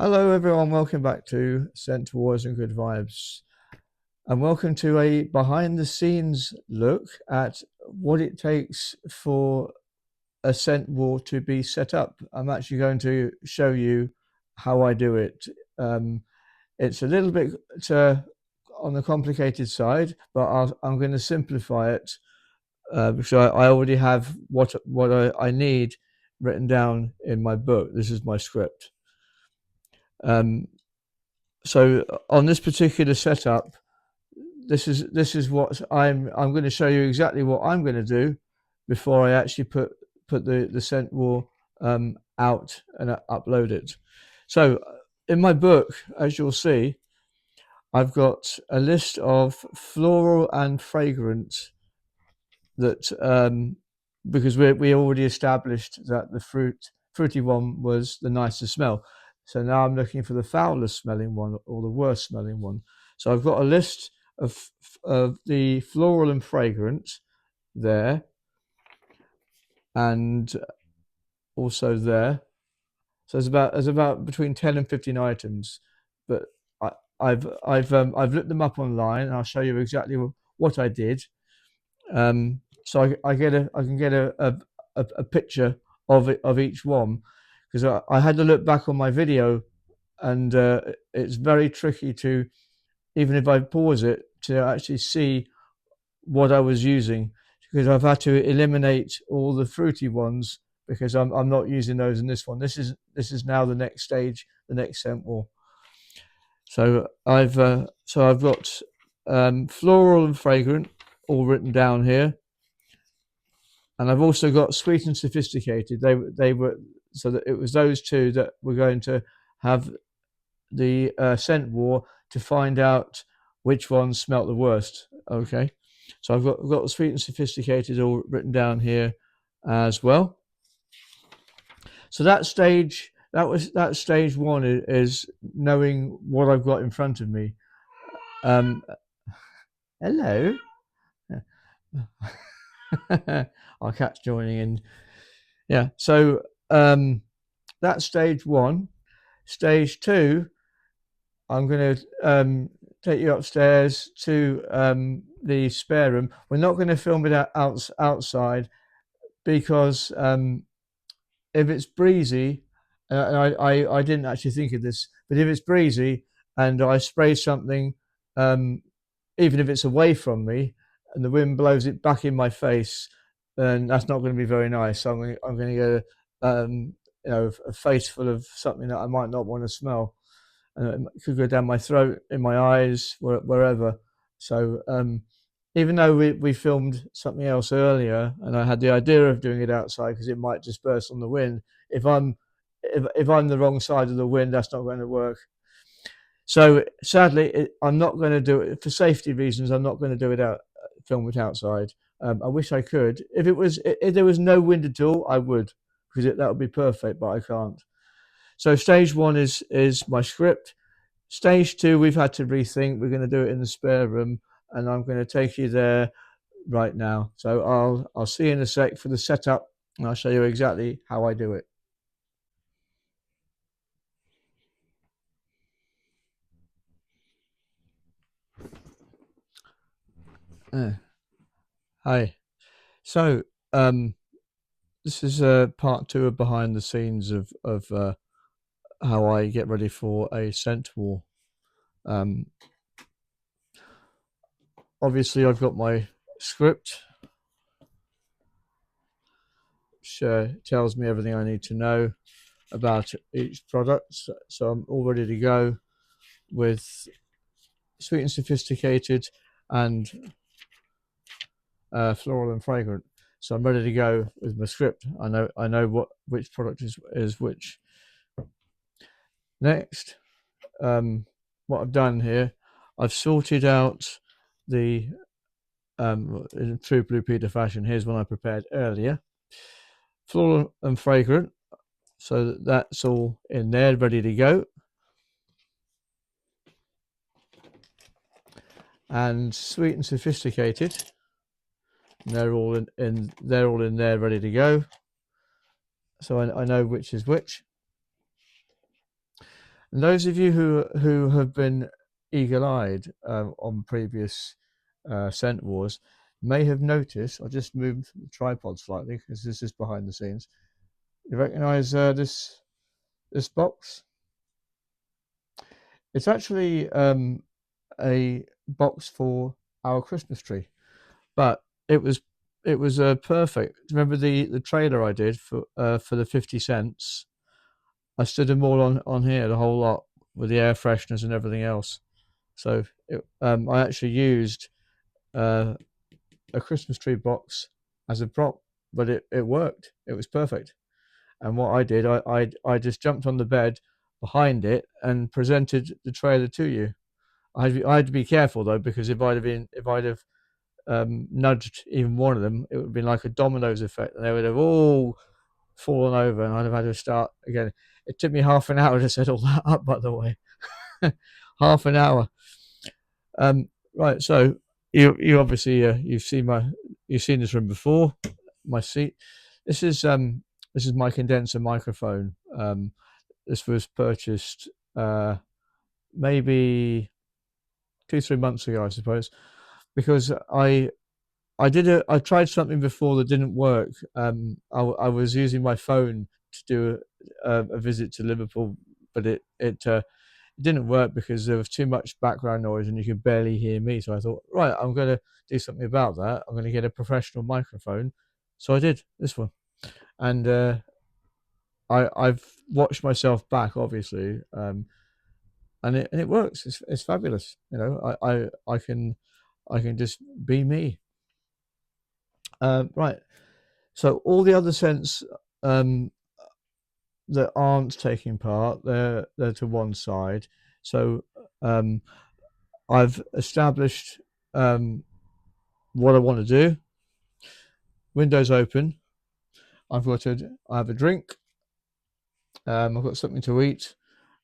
Hello, everyone. Welcome back to Scent Wars and Good Vibes. And welcome to a behind the scenes look at what it takes for a scent war to be set up. I'm actually going to show you how I do it. It's a little bit on the complicated side, but I'm going to simplify it because I already have what I need written down in my book. This is my script. Um, so on this particular setup, this is what I'm going to show you exactly what I'm going to do before I actually put the scent war out and upload it. So in my book, as you'll see, I've got a list of floral and fragrance that because we already established that the fruity one was the nicest smell. So now I'm looking for the foulest smelling one or the worst smelling one. So I've got a list of the floral and fragrance there, and also there. So there's about between 10 and 15 items, but I, I've looked them up online, and I'll show you exactly what I did. So I can get a picture of each one, because I had to look back on my video, and it's very tricky to, even if I pause it, to actually see what I was using, because I've had to eliminate all the fruity ones because I'm not using those in this one. This is now the next stage, the next scent wall. So I've got floral and fragrant all written down here, and I've also got sweet and sophisticated. They were, so that it was those two that were going to have the scent war to find out which one smelt the worst. Okay, so I've got the sweet and sophisticated all written down here as well. So that stage one is knowing what I've got in front of me. Um, Hello. Our cat's joining in. Yeah. So that's stage one. Stage two, I'm going to take you upstairs to the spare room. We're not going to film it outside because if it's breezy, and I didn't actually think of this, but if it's breezy and I spray something, um, even if it's away from me, and the wind blows it back in my face, then that's not going to be very nice. So I'm going to get a face full of something that I might not want to smell, and it could go down my throat, in my eyes, wherever. So even though we filmed something else earlier, and I had the idea of doing it outside because it might disperse on the wind, if I'm the wrong side of the wind, that's not going to work. So sadly, I'm not going to do it for safety reasons. I'm not going to do it film it outside. I wish I could. If there was no wind at all, I would, because that would be perfect, but I can't. So stage one is my script. Stage two, we've had to rethink. We're going to do it in the spare room, and I'm going to take you there right now. So I'll see you in a sec for the setup, and I'll show you exactly how I do it. Hi. So this is part two of behind the scenes of how I get ready for a scent war. Um, Obviously, I've got my script, which tells me everything I need to know about each product. So I'm all ready to go with sweet and sophisticated and floral and fragrant. So I'm ready to go with my script. I know which product is which. Next, what I've done here, I've sorted out the in true Blue Peter fashion. Here's one I prepared earlier. Floral and fragrant. So that's all in there, ready to go. And sweet and sophisticated. And they're all they're all in there, ready to go. So I know which is which. And those of you who have been eagle-eyed on previous scent wars may have noticed. I just moved the tripod slightly because this is behind the scenes. You recognise this box? It's actually a box for our Christmas tree, but it was perfect. Remember the trailer I did for the 50 cents? I stood them all on here, the whole lot, with the air fresheners and everything else. So I actually used uh, a Christmas tree box as a prop, but it worked. It was perfect. And what I did, I just jumped on the bed behind it and presented the trailer to you. I had to be careful though, because if I'd have nudged even one of them, it would have been like a dominoes effect, and they would have all fallen over, and I'd have had to start again. It took me half an hour to set all that up, by the way. Half an hour. Right, so you obviously you've seen this room before. My seat. This is my condenser microphone. This was purchased maybe 2-3 months ago, I suppose, because I tried something before that didn't work. I was using my phone to do a visit to Liverpool, but it didn't work because there was too much background noise and you could barely hear me. So I thought, right, I'm going to do something about that. I'm going to get a professional microphone. So I did this one, and I've watched myself back, obviously, and it works. It's fabulous. I can just be me. Right. So all the other scents um, that aren't taking part, they're to one side. So um, I've established what I want to do. Windows open. I have a drink. I've got something to eat,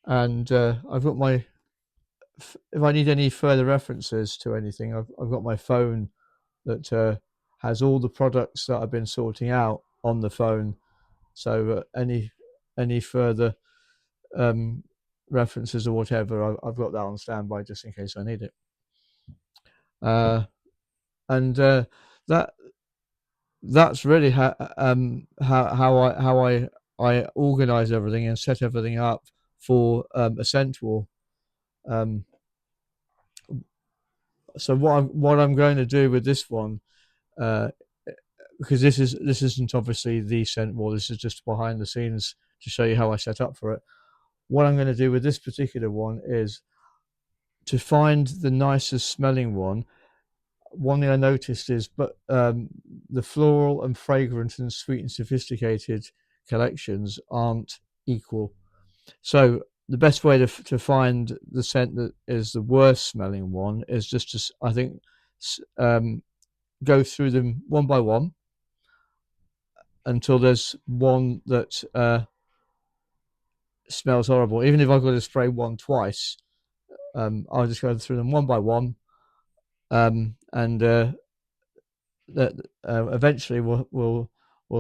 and I've got my. If I need any further references to anything, I've got my phone that has all the products that I've been sorting out on the phone. So any further um, references or whatever, I've got that on standby just in case I need it. And that that's really how I organize everything and set everything up for Ascent War. Um, so what I'm going to do with this one, uh, because this isn't obviously the Ascent War. This is just behind the scenes to show you how I set up for it. What I'm going to do with this particular one is to find the nicest smelling one. One thing I noticed is, but the floral and fragrant and sweet and sophisticated collections aren't equal. So the best way to find the scent that is the worst smelling one is just to, I think, um, go through them one by one until there's one that smells horrible. Even if I've got to spray one twice, I'll just go through them one by one, and that eventually we'll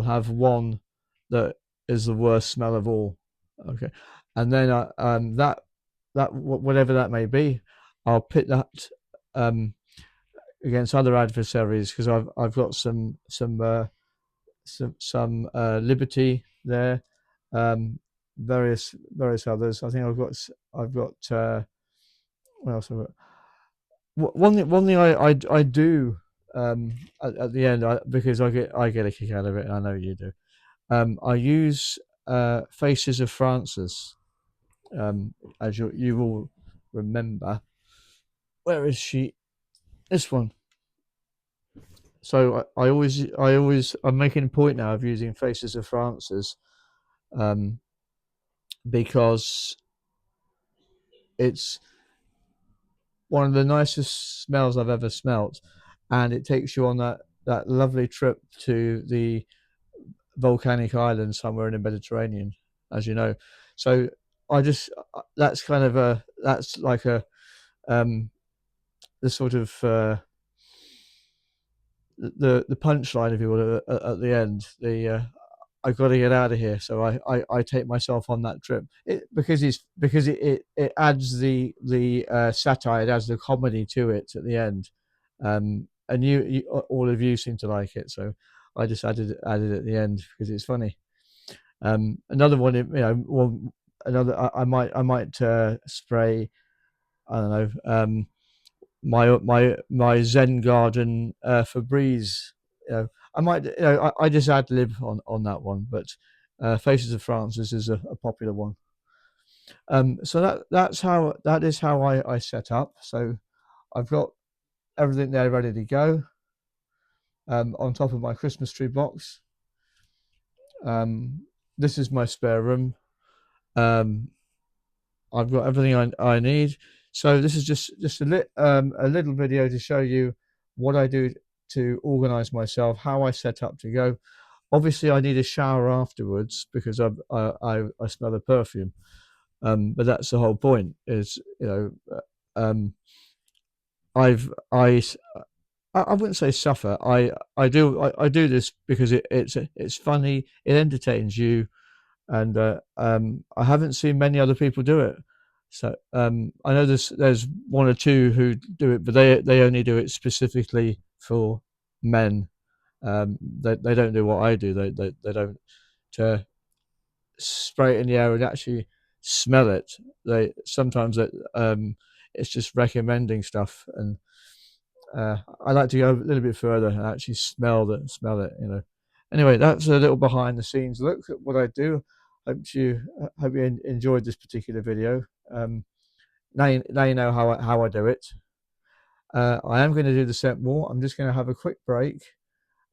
have one that is the worst smell of all. Okay, and then that whatever that may be, I'll pit that um, against other adversaries, because I've got some Liberty there, um, various others. I think I've got what else I've got? One thing I do at the end, because I get a kick out of it, and I know you do. I use Faces of Frances, as you will remember. Where is she? This one. So I'm making a point now of using Faces of Frances, um, because it's one of the nicest smells I've ever smelt, and it takes you on that lovely trip to the volcanic island somewhere in the Mediterranean, as you know. So I just that's kind of that's like a the sort of the punchline, if you will, at the end. I've got to get out of here. So I take myself on that trip because it adds the satire, it adds the comedy to it at the end. And you all of you seem to like it, so I just added at the end because it's funny. Another one, another I might spray, I don't know, my Zen garden Febreze. I might, I just ad lib on that one, but Faces of Francis is a popular one. So that is how I set up. So I've got everything there ready to go. On top of my Christmas tree box. This is my spare room. Um, I've got everything I need. So this is just a little video to show you what I do to organize myself, how I set up to go. Obviously, I need a shower afterwards because I smell the perfume. But that's the whole point. Is I've I wouldn't say suffer. I do this because it's funny. It entertains you, and I haven't seen many other people do it. So I know there's one or two who do it, but they only do it specifically for men. They don't do what I do. They don't spray it in the air and actually smell it. They sometimes it's just recommending stuff, and I like to go a little bit further and actually smell it. Anyway, that's a little behind the scenes look at what I do. Hope you enjoyed this particular video. Now you know how I do it. I am going to do the scent war. I'm just going to have a quick break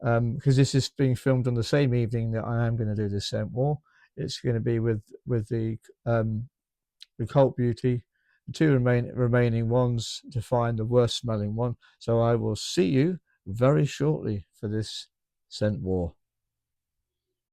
because this is being filmed on the same evening that I am going to do the scent war. It's going to be with the Cult Beauty, the two remaining ones to find the worst smelling one. So I will see you very shortly for this scent war.